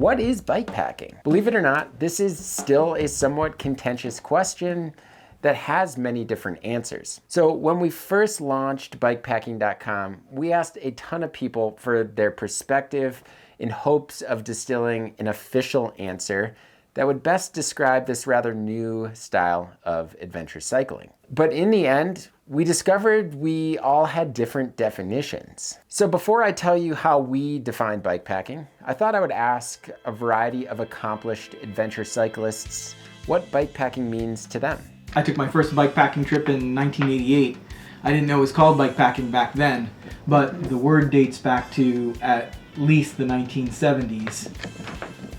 what is bikepacking? Believe it or not, this is still a somewhat contentious question that has many different answers. So when we first launched BIKEPACKING.com, we asked a ton of people for their perspective in hopes of distilling an official answer that would best describe this rather new style of adventure cycling. But in the end, we discovered we all had different definitions. So before I tell you how we define bikepacking, I thought I would ask a variety of accomplished adventure cyclists what bikepacking means to them. I took my first bikepacking trip in 1988. I didn't know it was called bikepacking back then, but the word dates back to at least the 1970s.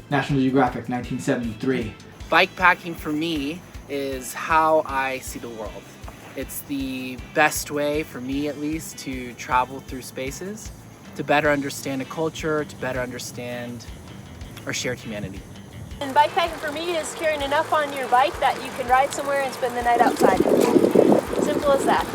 National Geographic, 1973. Bikepacking for me is how I see the world. It's the best way, for me at least, to travel through spaces, to better understand a culture, to better understand our shared humanity. And bikepacking for me is carrying enough on your bike that you can ride somewhere and spend the night outside. Simple as that.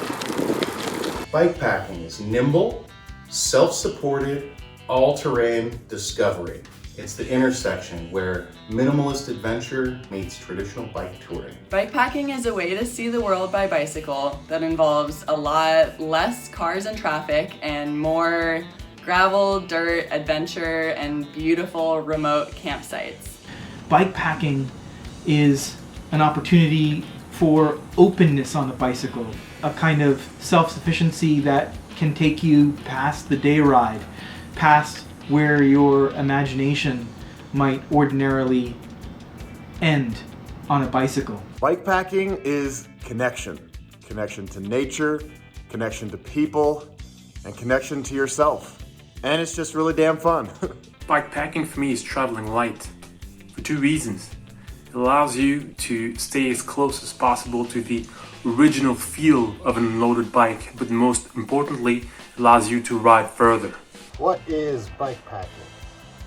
Bikepacking is nimble, self-supported, all-terrain discovery. It's the intersection where minimalist adventure meets traditional bike touring. Bikepacking is a way to see the world by bicycle that involves a lot less cars and traffic and more gravel, dirt, adventure, and beautiful remote campsites. Bikepacking is an opportunity for openness on a bicycle, a kind of self-sufficiency that can take you past the day ride, past where your imagination might ordinarily end on a bicycle. Bikepacking is connection. Connection to nature, connection to people, and connection to yourself. And it's just really damn fun. Bikepacking for me is traveling light for two reasons. It allows you to stay as close as possible to the original feel of an unloaded bike, but most importantly, it allows you to ride further. What is bikepacking?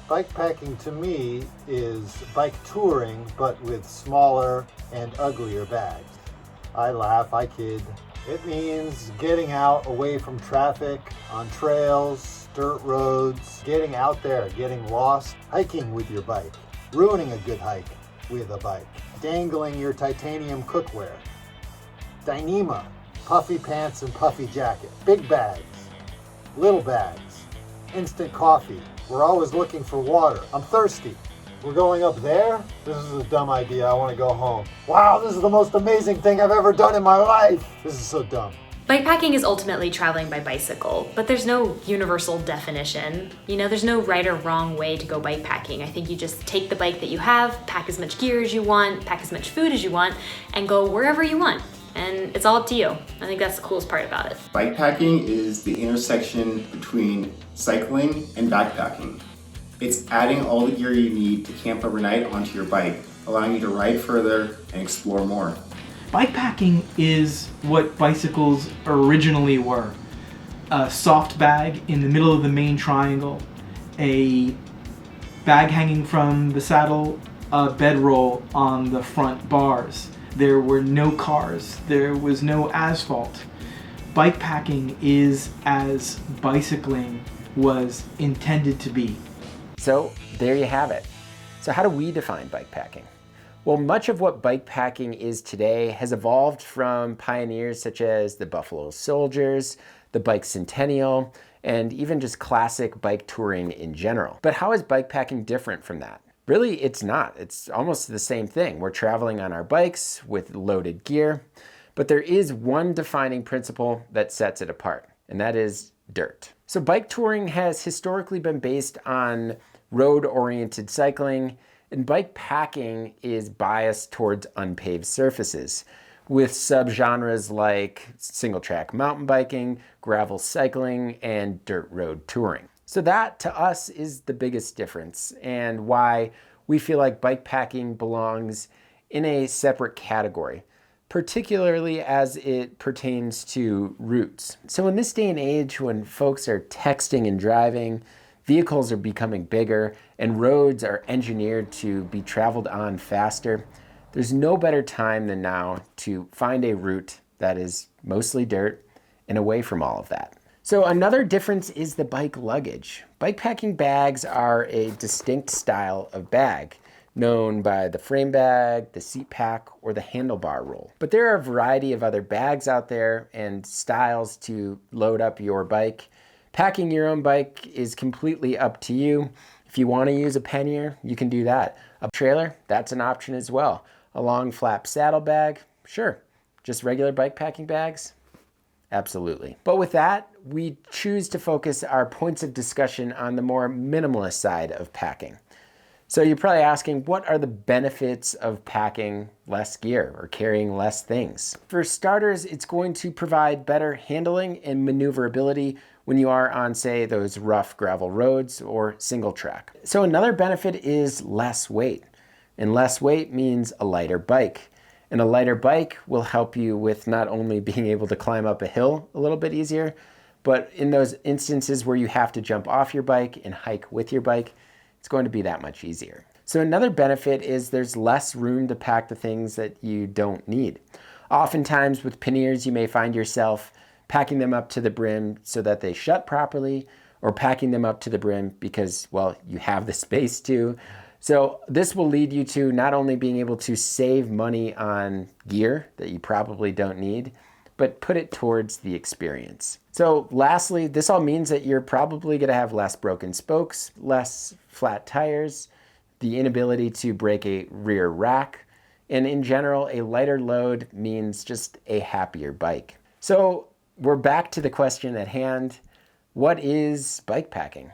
Bikepacking to me is bike touring, but with smaller and uglier bags. I laugh, I kid. It means getting out away from traffic, on trails, dirt roads, getting out there, getting lost, hiking with your bike, ruining a good hike with a bike, dangling your titanium cookware, Dyneema, puffy pants and puffy jacket, big bags, little bags, instant coffee. We're always looking for water. I'm thirsty. We're going up there? This is a dumb idea. I want to go home. Wow, this is the most amazing thing I've ever done in my life. This is so dumb. Bikepacking is ultimately traveling by bicycle, but there's no universal definition. There's no right or wrong way to go bikepacking. I think you just take the bike that you have, pack as much gear as you want, pack as much food as you want, and go wherever you want. And it's all up to you. I think that's the coolest part about it. Bikepacking is the intersection between cycling and backpacking. It's adding all the gear you need to camp overnight onto your bike, allowing you to ride further and explore more. Bikepacking is what bicycles originally were. A soft bag in the middle of the main triangle, a bag hanging from the saddle, a bedroll on the front bars. There were no cars, there was no asphalt. Bikepacking is as bicycling was intended to be. So there you have it. So how do we define bikepacking? Well, much of what bikepacking is today has evolved from pioneers such as the Buffalo Soldiers, the Bike Centennial, and even just classic bike touring in general. But how is bikepacking different from that? Really, it's not. It's almost the same thing. We're traveling on our bikes with loaded gear, but there is one defining principle that sets it apart, and that is dirt. So bike touring has historically been based on road-oriented cycling, and bikepacking is biased towards unpaved surfaces, with subgenres like single-track mountain biking, gravel cycling, and dirt road touring. So that, to us, is the biggest difference and why we feel like bikepacking belongs in a separate category, particularly as it pertains to routes. So in this day and age, when folks are texting and driving, vehicles are becoming bigger, and roads are engineered to be traveled on faster, there's no better time than now to find a route that is mostly dirt and away from all of that. So another difference is the bike luggage. Bikepacking bags are a distinct style of bag, known by the frame bag, the seat pack, or the handlebar roll. But there are a variety of other bags out there and styles to load up your bike. Packing your own bike is completely up to you. If you want to use a pannier, you can do that. A trailer, that's an option as well. A long flap saddle bag, sure. Just regular bikepacking bags? Absolutely. But with that, we choose to focus our points of discussion on the more minimalist side of packing. So you're probably asking, what are the benefits of packing less gear or carrying less things? For starters, it's going to provide better handling and maneuverability when you are on, say, those rough gravel roads or single track. So another benefit is less weight. And less weight means a lighter bike. And a lighter bike will help you with not only being able to climb up a hill a little bit easier, but in those instances where you have to jump off your bike and hike with your bike, it's going to be that much easier. So another benefit is there's less room to pack the things that you don't need. Oftentimes with panniers, you may find yourself packing them up to the brim so that they shut properly, or packing them up to the brim because, well, you have the space to. So this will lead you to not only being able to save money on gear that you probably don't need, but put it towards the experience. So lastly, this all means that you're probably going to have less broken spokes, less flat tires, the inability to break a rear rack, and in general, a lighter load means just a happier bike. So we're back to the question at hand. What is bikepacking?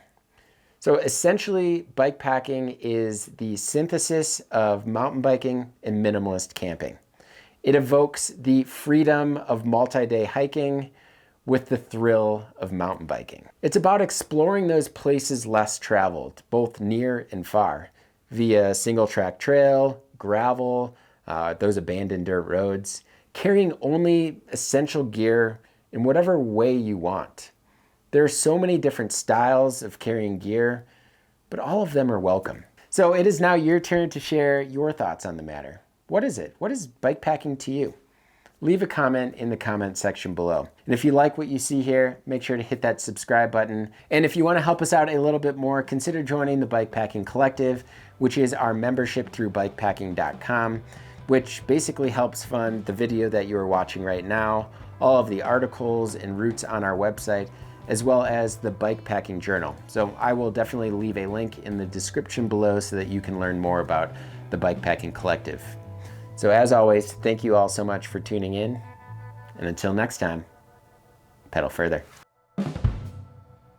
So essentially, bikepacking is the synthesis of mountain biking and minimalist camping. It evokes the freedom of multi-day hiking with the thrill of mountain biking. It's about exploring those places less traveled, both near and far, via single track trail, gravel, those abandoned dirt roads, carrying only essential gear in whatever way you want. There are so many different styles of carrying gear, but all of them are welcome. So it is now your turn to share your thoughts on the matter. What is it? What is bikepacking to you? Leave a comment in the comment section below. And if you like what you see here, make sure to hit that subscribe button. And if you want to help us out a little bit more, consider joining the Bikepacking Collective, which is our membership through BIKEPACKING.com, which basically helps fund the video that you are watching right now, all of the articles and routes on our website, as well as the Bikepacking Journal. So I will definitely leave a link in the description below so that you can learn more about the Bikepacking Collective. So as always, thank you all so much for tuning in, and until next time, pedal further.